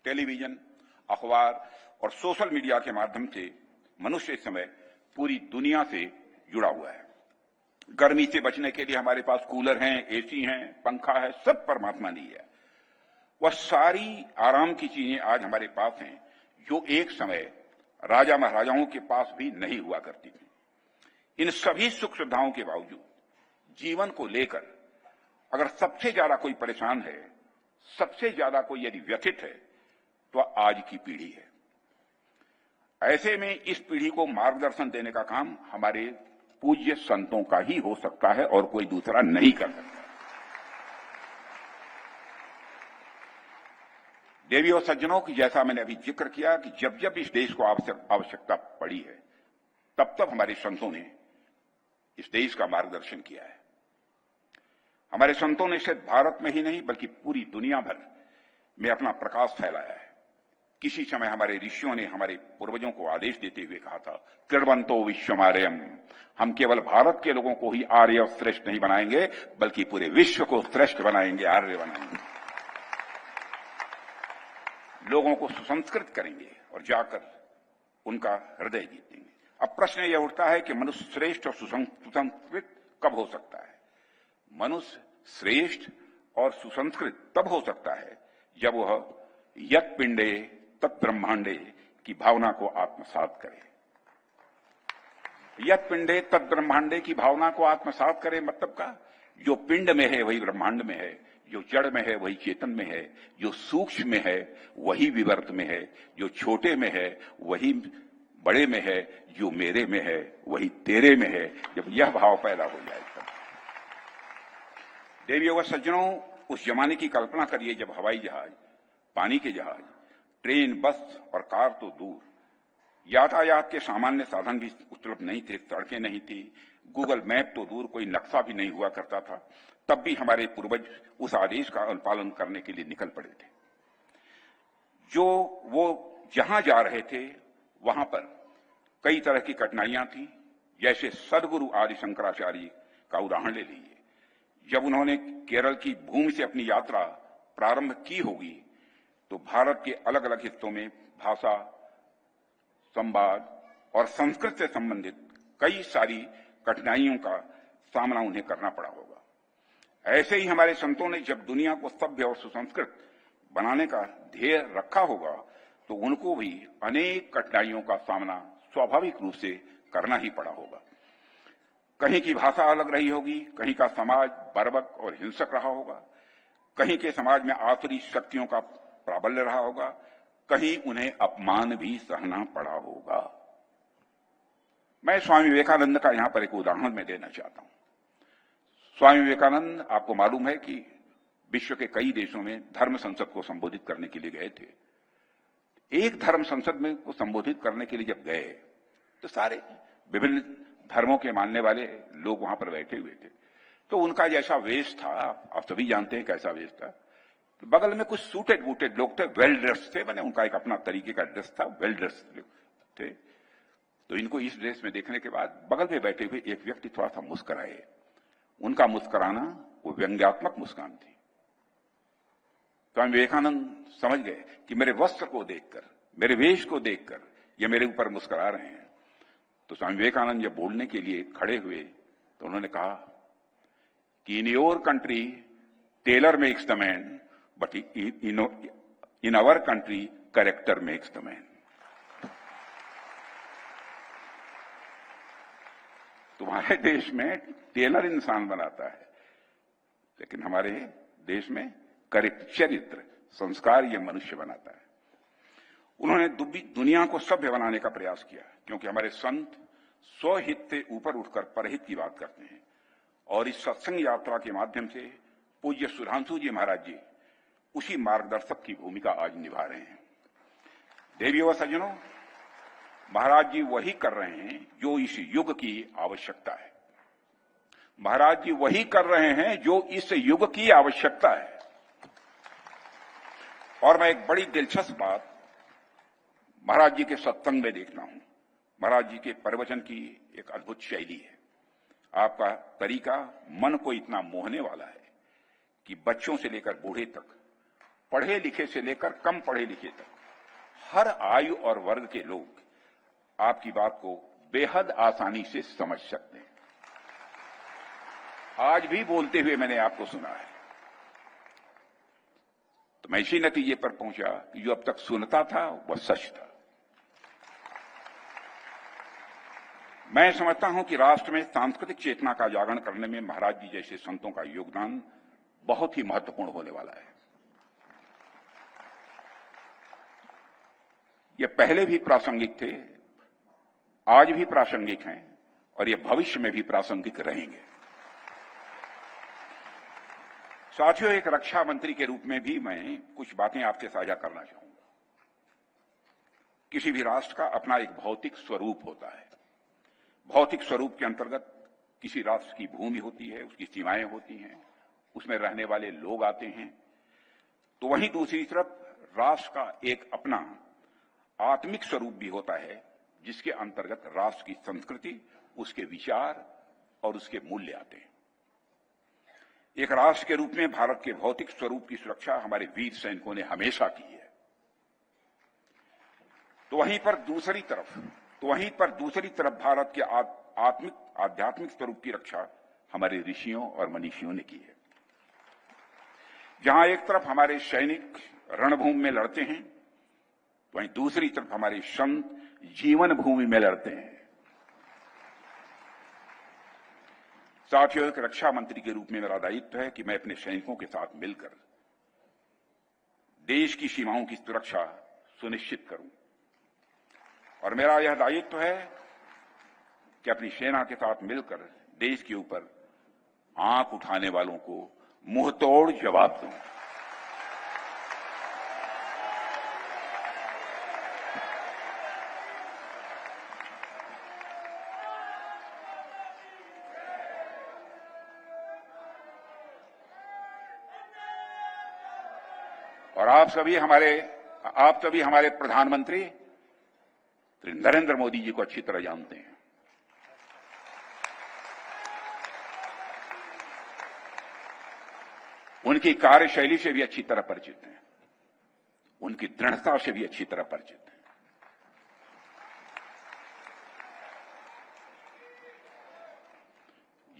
Television, अखबार और social media के माध्यम से मनुष्य इस समय पूरी दुनिया से जुड़ा हुआ है। गर्मी से बचने के लिए हमारे पास कूलर हैं, एसी हैं, पंखा है, सब परमात्मा ने है। वह सारी आराम की चीजें आज हमारे पास हैं जो एक समय राजा महाराजाओं के पास भी नहीं हुआ करती थी। इन सभी सुख सुविधाओं के बावजूद जीवन को लेकर अगर सबसे ज्यादा कोई परेशान है, सबसे ज्यादा कोई यदि व्यथित है, तो आज की पीढ़ी है। ऐसे में इस पीढ़ी को मार्गदर्शन देने का काम हमारे पूज्य संतों का ही हो सकता है और कोई दूसरा नहीं कर सकता। देवी और सज्जनों की, जैसा मैंने अभी जिक्र किया कि जब जब इस देश को आवश्यकता पड़ी है, तब तब हमारे संतों ने इस देश का मार्गदर्शन किया है। हमारे संतों ने सिर्फ भारत में ही नहीं बल्कि पूरी दुनिया भर में अपना प्रकाश फैलाया है। किसी समय हमारे ऋषियों ने हमारे पूर्वजों को आदेश देते हुए कहा था, कृण्वन्तो विश्वमार्यम्, हम केवल भारत के लोगों को ही आर्य और श्रेष्ठ नहीं बनाएंगे बल्कि पूरे विश्व को श्रेष्ठ बनाएंगे, आर्य बनाएंगे। लोगों को सुसंस्कृत करेंगे और जाकर उनका हृदय जीतेंगे। अब प्रश्न यह उठता है कि मनुष्य श्रेष्ठ और सुसंस्कृत कब हो सकता है? मनुष्य श्रेष्ठ और सुसंस्कृत तब हो सकता है जब वह यत् पिंडे तत् ब्रह्मांडे की भावना को आत्मसात करे। यत् पिंडे तत् ब्रह्मांडे की भावना को आत्मसात करे मतलब का, जो पिंड में है वही ब्रह्मांड में है, जो जड़ में है वही चेतन में है, जो सूक्ष्म में है वही विवर्त में है, जो छोटे में है वही बड़े में है, जो मेरे में है वही तेरे में है। जब यह भाव पैदा हो जाए तब देवियों व सज्जनों, उस जमाने की कल्पना करिए जब हवाई जहाज, पानी के जहाज, ट्रेन, बस और कार तो दूर, यातायात के सामान्य साधन भी उपलब्ध नहीं थे, सड़कें नहीं थी, गूगल मैप तो दूर, कोई नक्शा भी नहीं हुआ करता था। तब भी हमारे पूर्वज उस आदेश का अनुपालन करने के लिए निकल पड़े थे। जो वो जहां जा रहे थे वहां पर कई तरह की कठिनाइयां थी। जैसे सदगुरु आदि शंकराचार्य का उदाहरण ले लीजिए। जब उन्होंने केरल की भूमि से अपनी यात्रा प्रारंभ की होगी तो भारत के अलग अलग हिस्सों में भाषा, संवाद और संस्कृत से संबंधित कई सारी कठिनाइयों का सामना उन्हें करना पड़ा होगा। ऐसे ही हमारे संतों ने जब दुनिया को सभ्य और सुसंस्कृत बनाने का ध्येय रखा होगा तो उनको भी अनेक कठिनाइयों का सामना स्वाभाविक रूप से करना ही पड़ा होगा। कहीं की भाषा अलग रही होगी, कहीं का समाज बर्बक और हिंसक रहा होगा, कहीं के समाज में आसुरी शक्तियों का प्राबल्य रहा होगा, कहीं उन्हें अपमान भी सहना पड़ा होगा। मैं स्वामी विवेकानंद का यहां पर एक उदाहरण मैं देना चाहता हूं। स्वामी विवेकानंद, आपको मालूम है कि विश्व के कई देशों में धर्म संसद को संबोधित करने के लिए गए थे। एक धर्म संसद में को संबोधित करने के लिए जब गए तो सारे विभिन्न धर्मों के मानने वाले लोग वहां पर बैठे हुए थे। तो उनका जैसा वेश था, आप सभी जानते हैं कैसा वेश था, तो बगल में कुछ सूटेड बूटेड लोग थे, वेल ड्रेस थे, मैंने उनका एक अपना तरीके का ड्रेस था, वेल ड्रेस थे। तो इनको इस ड्रेस में देखने के बाद बगल में बैठे हुए एक व्यक्ति थोड़ा सा मुस्कुराए। उनका मुस्कुराना वो व्यंग्यात्मक मुस्कान थी। स्वामी विवेकानंद समझ गए कि मेरे वस्त्र को देखकर, मेरे वेश को देखकर ये मेरे ऊपर मुस्कुरा रहे हैं। तो स्वामी विवेकानंद जब बोलने के लिए खड़े हुए तो उन्होंने कहा कि in your country tailor makes the man, but in our country character makes the man. तुम्हारे देश में टेलर इंसान बनाता है, लेकिन हमारे देश में चरित्र, संस्कार ये मनुष्य बनाता है। उन्होंने दुनिया को सभ्य बनाने का प्रयास किया, क्योंकि हमारे संत स्वहित से ऊपर उठकर परहित की बात करते हैं। और इस सत्संग यात्रा के माध्यम से पूज्य सुधांशु जी महाराज जी उसी मार्गदर्शक की भूमिका आज निभा रहे हैं। देवियों व सज्जनों, महाराज जी वही कर रहे हैं जो इस युग की आवश्यकता है। महाराज जी वही कर रहे हैं जो इस युग की आवश्यकता है। और मैं एक बड़ी दिलचस्प बात महाराज जी के सत्संग में देखता हूं। महाराज जी के प्रवचन की एक अद्भुत शैली है। आपका तरीका मन को इतना मोहने वाला है कि बच्चों से लेकर बूढ़े तक पढ़े लिखे से लेकर कम पढ़े लिखे तक हर आयु और वर्ग के लोग आपकी बात को बेहद आसानी से समझ सकते हैं। आज भी बोलते हुए मैंने आपको सुना है, तो मैं इसी नतीजे पर पहुंचा कि जो अब तक सुनता था वह सच था। मैं समझता हूं कि राष्ट्र में सांस्कृतिक चेतना का जागरण करने में महाराज जी जैसे संतों का योगदान बहुत ही महत्वपूर्ण होने वाला है। ये पहले भी प्रासंगिक थे, आज भी प्रासंगिक हैं और ये भविष्य में भी प्रासंगिक रहेंगे। साथियों, एक रक्षा मंत्री के रूप में भी मैं कुछ बातें आपसे साझा करना चाहूंगा। किसी भी राष्ट्र का अपना एक भौतिक स्वरूप होता है। भौतिक स्वरूप के अंतर्गत किसी राष्ट्र की भूमि होती है, उसकी सीमाएं होती हैं, उसमें रहने वाले लोग आते हैं। तो वहीं दूसरी तरफ राष्ट्र का एक अपना आत्मिक स्वरूप भी होता है, जिसके अंतर्गत राष्ट्र की संस्कृति, उसके विचार और उसके मूल्य आते हैं। एक राष्ट्र के रूप में भारत के भौतिक स्वरूप की सुरक्षा हमारे वीर सैनिकों ने हमेशा की है। तो वहीं पर दूसरी तरफ भारत के आध्यात्मिक स्वरूप की रक्षा हमारे ऋषियों और मनीषियों ने की है। जहां एक तरफ हमारे सैनिक रणभूमि में लड़ते हैं, वहीं दूसरी तरफ हमारे संत जीवन भूमि में लड़ते हैं। साथियों, एक रक्षा मंत्री के रूप में मेरा दायित्व है कि मैं अपने सैनिकों के साथ मिलकर देश की सीमाओं की सुरक्षा सुनिश्चित करूं। और मेरा यह दायित्व है कि अपनी सेना के साथ मिलकर देश के ऊपर आंख उठाने वालों को मुंहतोड़ जवाब दूं। और आप सभी हमारे प्रधानमंत्री नरेंद्र मोदी जी को अच्छी तरह जानते हैं। उनकी कार्यशैली से भी अच्छी तरह परिचित हैं, उनकी दृढ़ता से भी अच्छी तरह परिचित हैं।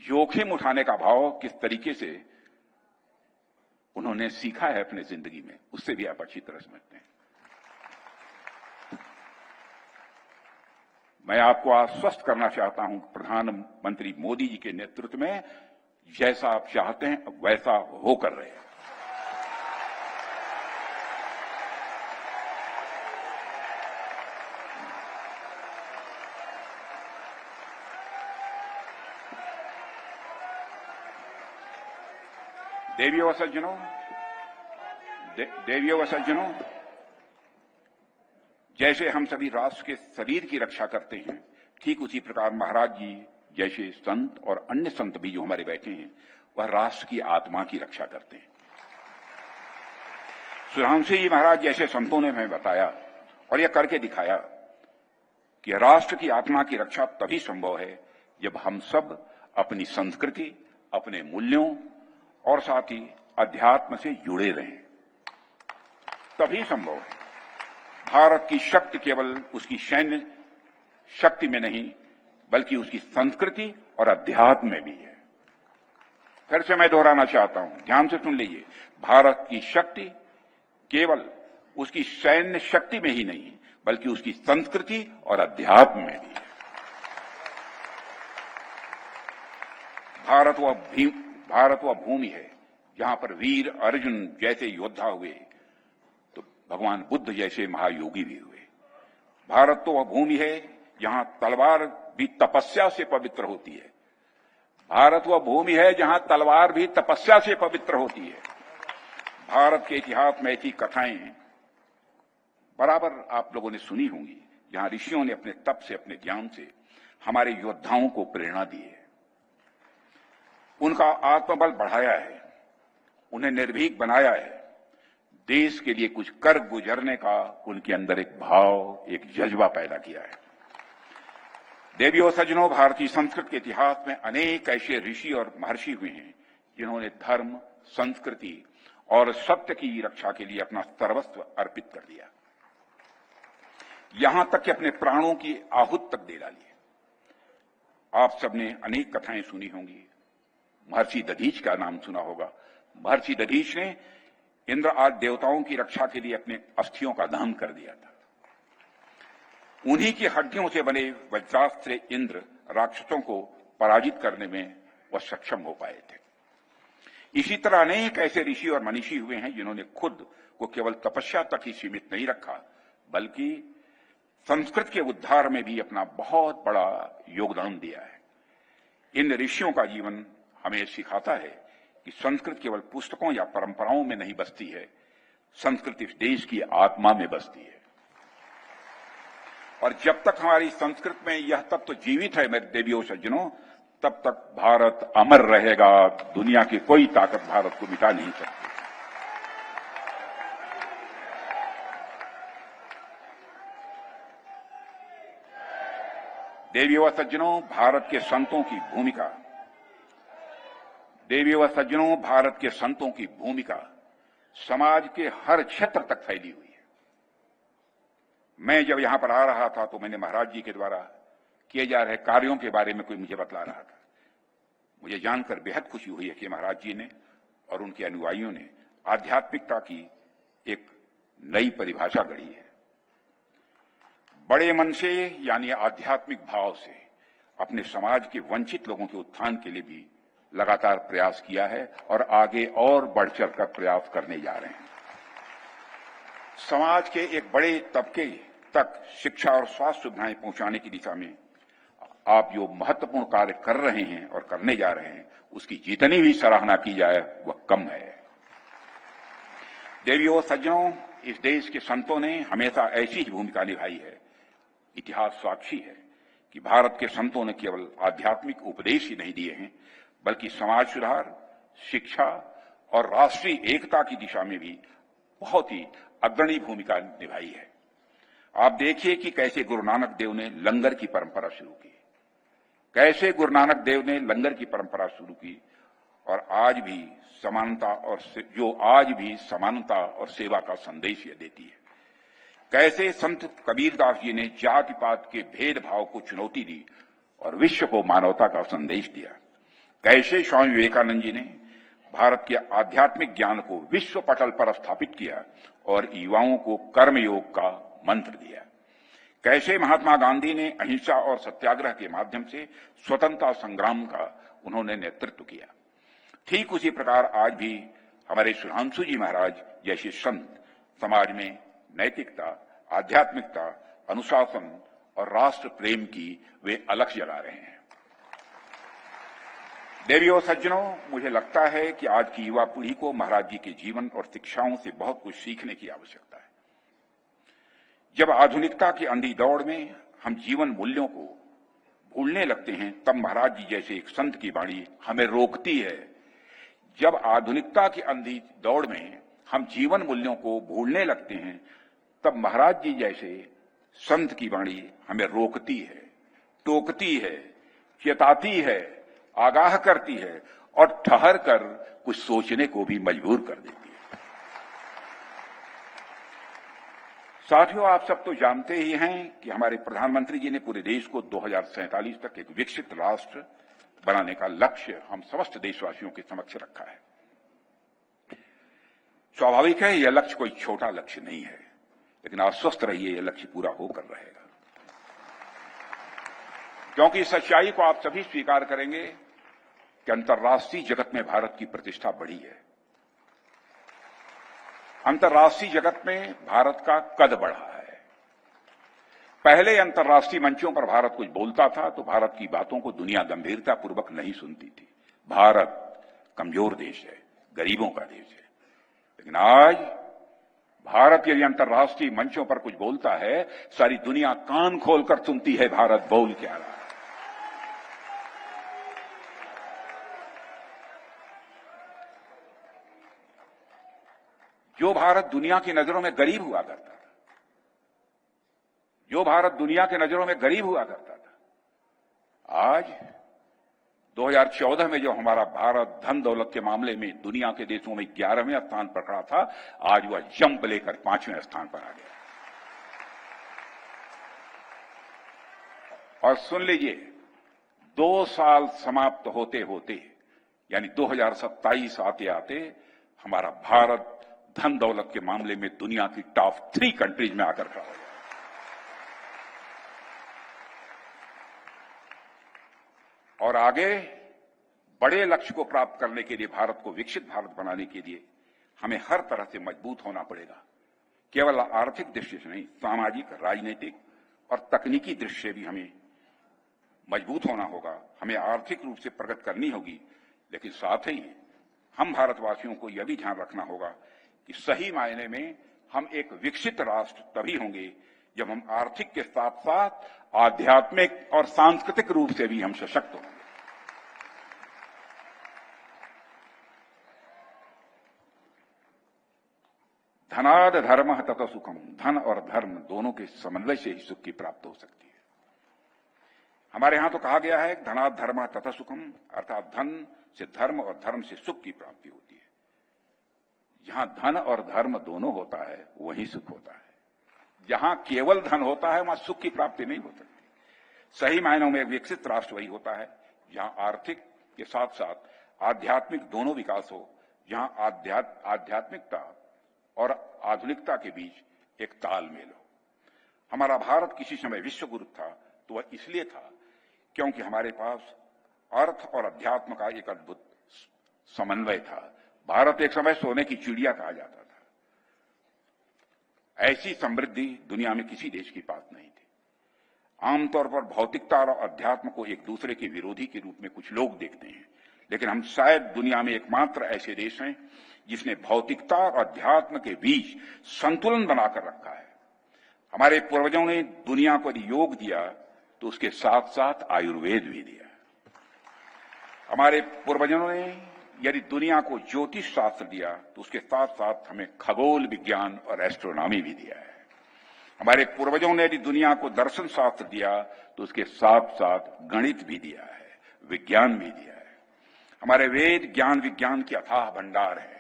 जोखिम उठाने का भाव किस तरीके से उन्होंने सीखा है अपने जिंदगी में, उससे भी आप अच्छी तरह समझते हैं। मैं आपको आश्वस्त करना चाहता हूं कि प्रधानमंत्री मोदी जी के नेतृत्व में जैसा आप चाहते हैं वैसा होकर रहे। देवियों व सज्जनों, जैसे हम सभी राष्ट्र के शरीर की रक्षा करते हैं, ठीक उसी प्रकार महाराज जी जैसे संत और अन्य संत भी जो हमारे बैठे हैं, वह राष्ट्र की आत्मा की रक्षा करते हैं। सुधांशु जी महाराज जैसे संतों ने हमें बताया और यह करके दिखाया कि राष्ट्र की आत्मा की रक्षा तभी संभव है जब हम सब अपनी संस्कृति, अपने मूल्यों और साथ ही अध्यात्म से जुड़े रहें, तभी संभव है। भारत की शक्ति केवल उसकी सैन्य शक्ति में नहीं, बल्कि उसकी संस्कृति और अध्यात्म में भी है। फिर से मैं दोहराना चाहता हूं, ध्यान से सुन लीजिए। भारत की शक्ति केवल उसकी सैन्य शक्ति में ही नहीं, बल्कि उसकी संस्कृति और अध्यात्म में भी है। भारत वह भूमि है जहां पर वीर अर्जुन जैसे योद्धा हुए, तो भगवान बुद्ध जैसे महायोगी भी हुए। भारत तो वह भूमि है जहां तलवार भी तपस्या से पवित्र होती है। भारत वह भूमि है जहां तलवार भी तपस्या से पवित्र होती है। भारत के इतिहास में ऐसी कथाएं बराबर आप लोगों ने सुनी होंगी, जहां ऋषियों ने अपने तप से, अपने ज्ञान से हमारे योद्धाओं को प्रेरणा दी है, उनका आत्मबल बढ़ाया है, उन्हें निर्भीक बनाया है, देश के लिए कुछ कर गुजरने का उनके अंदर एक भाव, एक जज्बा पैदा किया है। देवियों सज्जनों, भारतीय संस्कृत के इतिहास में अनेक ऐसे ऋषि और महर्षि हुए हैं जिन्होंने धर्म, संस्कृति और सत्य की रक्षा के लिए अपना सर्वस्व अर्पित कर दिया, यहां तक कि अपने प्राणों की आहूत तक दे डाली। आप सबने अनेक कथाएं सुनी होंगी। महर्षि दधीच का नाम सुना होगा। महर्षि दधीच ने इंद्र आदि देवताओं की रक्षा के लिए अपने अस्थियों का दान कर दिया था। उन्हीं की हड्डियों से बने वज्रास्त्र इंद्र राक्षसों को पराजित करने में वह सक्षम हो पाए थे। इसी तरह अनेक ऐसे ऋषि और मनीषी हुए हैं जिन्होंने खुद को केवल तपस्या तक ही सीमित नहीं रखा, बल्कि संस्कृत के उद्धार में भी अपना बहुत बड़ा योगदान दिया है। इन ऋषियों का जीवन हमें सिखाता है कि संस्कृत केवल पुस्तकों या परंपराओं में नहीं बसती है, संस्कृत इस देश की आत्मा में बसती है। और जब तक हमारी संस्कृत में यह तत्व तो जीवित है मेरे देवियों सज्जनों, तब तक भारत अमर रहेगा। दुनिया की कोई ताकत भारत को मिटा नहीं सकती। देवियों व सज्जनों, भारत के संतों की भूमिका, देवियों व सज्जनों, भारत के संतों की भूमिका समाज के हर क्षेत्र तक फैली हुई है। मैं जब यहां पर आ रहा था तो मैंने महाराज जी के द्वारा किए जा रहे कार्यों के बारे में कोई मुझे बतला रहा था। मुझे जानकर बेहद खुशी हुई है कि महाराज जी ने और उनके अनुयायियों ने आध्यात्मिकता की एक नई परिभाषा गढ़ी है। बड़े मन से यानी आध्यात्मिक भाव से अपने समाज के वंचित लोगों के उत्थान के लिए भी लगातार प्रयास किया है और आगे और बढ़ चढ़कर प्रयास करने जा रहे हैं। समाज के एक बड़े तबके तक शिक्षा और स्वास्थ्य सुविधाएं पहुंचाने की दिशा में आप जो महत्वपूर्ण कार्य कर रहे हैं और करने जा रहे हैं, उसकी जितनी भी सराहना की जाए वह कम है। देवियों सज्जनों, इस देश के संतों ने हमेशा ऐसी ही भूमिका निभाई है। इतिहास साक्षी है कि भारत के संतों ने केवल आध्यात्मिक उपदेश ही नहीं दिए हैं, बल्कि समाज सुधार, शिक्षा और राष्ट्रीय एकता की दिशा में भी बहुत ही अग्रणी भूमिका निभाई है। आप देखिए कि कैसे गुरु नानक देव ने लंगर की परंपरा शुरू की, कैसे गुरु नानक देव ने लंगर की परंपरा शुरू की और आज भी समानता और सेवा का संदेश यह देती है। कैसे संत कबीरदास जी ने जाति पात के भेदभाव को चुनौती दी और विश्व को मानवता का संदेश दिया। कैसे स्वामी विवेकानंद जी ने भारत के आध्यात्मिक ज्ञान को विश्व पटल पर स्थापित किया और युवाओं को कर्मयोग का मंत्र दिया। कैसे महात्मा गांधी ने अहिंसा और सत्याग्रह के माध्यम से स्वतंत्रता संग्राम का उन्होंने नेतृत्व किया। ठीक उसी प्रकार आज भी हमारे सुधांशु जी महाराज जैसे संत समाज में नैतिकता, आध्यात्मिकता, अनुशासन और राष्ट्र प्रेम की वे अलख जगा रहे हैं। देवियों सज्जनों, मुझे लगता है कि आज की युवा पीढ़ी को महाराज जी के जीवन और शिक्षाओं से बहुत कुछ सीखने की आवश्यकता है। जब आधुनिकता की अंधी दौड़ में हम जीवन मूल्यों को भूलने लगते हैं, तब महाराज जी जैसे एक संत की वाणी हमें रोकती है। जब आधुनिकता की अंधी दौड़ में हम जीवन मूल्यों को भूलने लगते हैं, तब महाराज जी जैसे संत की वाणी हमें रोकती है, टोकती है, चेताती है, आगाह करती है और ठहर कर कुछ सोचने को भी मजबूर कर देती है। साथियों, आप सब तो जानते ही हैं कि हमारे प्रधानमंत्री जी ने पूरे देश को 2047 तक एक विकसित राष्ट्र बनाने का लक्ष्य हम समस्त देशवासियों के समक्ष रखा है। स्वाभाविक है, यह लक्ष्य कोई छोटा लक्ष्य नहीं है, लेकिन आश्वस्त रहिए, यह लक्ष्य पूरा होकर रहेगा। क्योंकि इस सच्चाई को आप सभी स्वीकार करेंगे कि अंतर्राष्ट्रीय जगत में भारत की प्रतिष्ठा बढ़ी है। अंतर्राष्ट्रीय जगत में भारत का कद बढ़ा है। पहले अंतर्राष्ट्रीय मंचों पर भारत कुछ बोलता था तो भारत की बातों को दुनिया गंभीरता पूर्वक नहीं सुनती थी। भारत कमजोर देश है, गरीबों का देश है। लेकिन आज भारत यदि अंतर्राष्ट्रीय मंचों पर कुछ बोलता है, सारी दुनिया कान खोलकर सुनती है भारत बोल क्या रहा है। जो भारत दुनिया की नजरों में गरीब हुआ करता था, जो भारत दुनिया की नजरों में गरीब हुआ करता था, आज 2014 में जो हमारा भारत धन दौलत के मामले में दुनिया के देशों में 11वें स्थान पर खड़ा था, आज वह जंप लेकर 5वें स्थान पर आ गया। और सुन लीजिए, 2 साल समाप्त होते होते यानी 2027 आते आते हमारा भारत धन दौलत के मामले में दुनिया की टॉप 3 कंट्रीज में आकर खड़ा हो गया। और आगे बड़े लक्ष्य को प्राप्त करने के लिए, भारत को विकसित भारत बनाने के लिए हमें हर तरह से मजबूत होना पड़ेगा। केवल आर्थिक दृष्टि से नहीं, सामाजिक, राजनीतिक और तकनीकी दृष्टि से भी हमें मजबूत होना होगा। हमें आर्थिक रूप से प्रगति करनी होगी, लेकिन साथ ही हम भारतवासियों को यह भी ध्यान रखना होगा कि सही मायने में हम एक विकसित राष्ट्र तभी होंगे जब हम आर्थिक के साथ साथ आध्यात्मिक और सांस्कृतिक रूप से भी हम सशक्त होंगे। धनाद धर्म तथा सुखम, धन और धर्म दोनों के समन्वय से ही सुख की प्राप्ति हो सकती है। हमारे यहां तो कहा गया है धनाद धर्म तथा सुखम, अर्थात धन से धर्म और धर्म से सुख की प्राप्ति होती है। जहां धन और धर्म दोनों होता है वहीं सुख होता है। जहां केवल धन होता है वहां सुख की प्राप्ति नहीं हो सकती। सही मायनों में एक विकसित राष्ट्र वही होता है जहां आर्थिक के साथ साथ आध्यात्मिक दोनों विकास हो, जहां आध्यात्मिकता और आधुनिकता के बीच एक तालमेल हो। हमारा भारत किसी समय विश्व गुरु था तो वह इसलिए था क्योंकि हमारे पास अर्थ और अध्यात्म का एक अद्भुत समन्वय था। भारत एक समय सोने की चिड़िया कहा जाता था। ऐसी समृद्धि दुनिया में किसी देश के पास नहीं थी। आमतौर पर भौतिकता और अध्यात्म को एक दूसरे के विरोधी के रूप में कुछ लोग देखते हैं, लेकिन हम शायद दुनिया में एकमात्र ऐसे देश हैं जिसने भौतिकता और अध्यात्म के बीच संतुलन बनाकर रखा है। हमारे पूर्वजों ने दुनिया को यदि योग दिया तो उसके साथ साथ आयुर्वेद भी दिया। हमारे पूर्वजों ने यदि दुनिया को ज्योतिष शास्त्र दिया तो उसके साथ साथ हमें खगोल विज्ञान और एस्ट्रोनॉमी भी दिया है। हमारे पूर्वजों ने यदि दुनिया को दर्शन शास्त्र दिया तो उसके साथ साथ गणित भी दिया है, विज्ञान भी दिया है। हमारे वेद ज्ञान विज्ञान की अथाह भंडार है।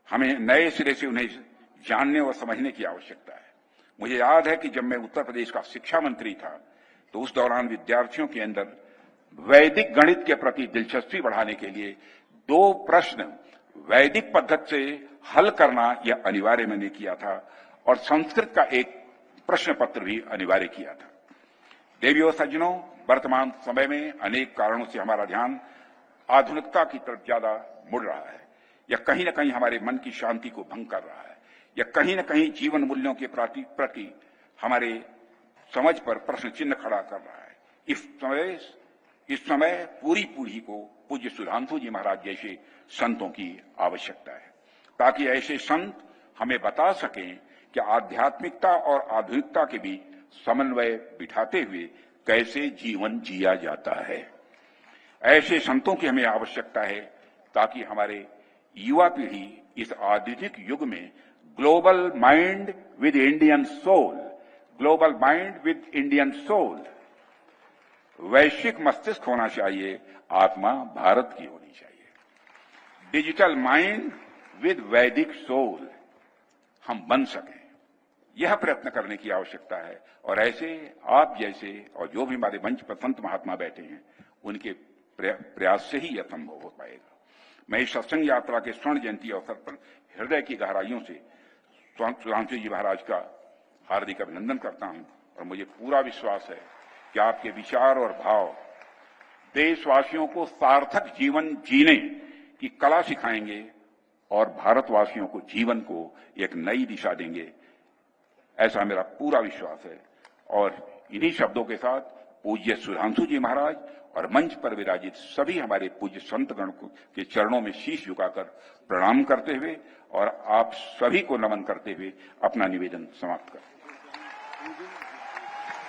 हमें नए सिरे से उन्हें जानने और समझने की आवश्यकता है। मुझे याद है कि जब मैं उत्तर प्रदेश का शिक्षा मंत्री था तो उस दौरान विद्यार्थियों के अंदर वैदिक गणित के प्रति दिलचस्पी बढ़ाने के लिए 2 प्रश्न वैदिक पद्धति से हल करना यह अनिवार्य मैंने किया था और संस्कृत का एक प्रश्न पत्र भी अनिवार्य किया था। देवियों सज्जनों, वर्तमान समय में अनेक कारणों से हमारा ध्यान आधुनिकता की तरफ ज्यादा मुड़ रहा है। यह कहीं न कहीं हमारे मन की शांति को भंग कर रहा है। यह कहीं न कहीं जीवन मूल्यों के प्रति हमारे समझ पर प्रश्न चिन्ह खड़ा कर रहा है। इस समय पूरी पीढ़ी को पूज्य सुधांशु जी महाराज जैसे संतों की आवश्यकता है, ताकि ऐसे संत हमें बता सकें कि आध्यात्मिकता और आधुनिकता के बीच समन्वय बिठाते हुए कैसे जीवन जिया जाता है। ऐसे संतों की हमें आवश्यकता है ताकि हमारे युवा पीढ़ी इस आधुनिक युग में global mind with Indian soul, global mind with Indian soul, वैश्विक मस्तिष्क होना चाहिए, आत्मा भारत की होनी चाहिए। Digital mind with Vedic soul हम बन सकें, यह प्रयत्न करने की आवश्यकता है। और ऐसे आप जैसे और जो भी हमारे मंच पर संत महात्मा बैठे हैं उनके प्रयास से ही यह संभव हो पाएगा। मैं इस सत्संग यात्रा के स्वर्ण जयंती अवसर पर हृदय की गहराइयों से सुधांशु जी महाराज का हार्दिक अभिनंदन करता हूं और मुझे पूरा विश्वास है कि आपके विचार और भाव देशवासियों को सार्थक जीवन जीने की कला सिखाएंगे और भारतवासियों को जीवन को एक नई दिशा देंगे, ऐसा मेरा पूरा विश्वास है। और इन्हीं शब्दों के साथ पूज्य सुधांशु जी महाराज और मंच पर विराजित सभी हमारे पूज्य संतगण के चरणों में शीश झुकाकर प्रणाम करते हुए और आप सभी को नमन करते हुए अपना निवेदन समाप्त करते हैं।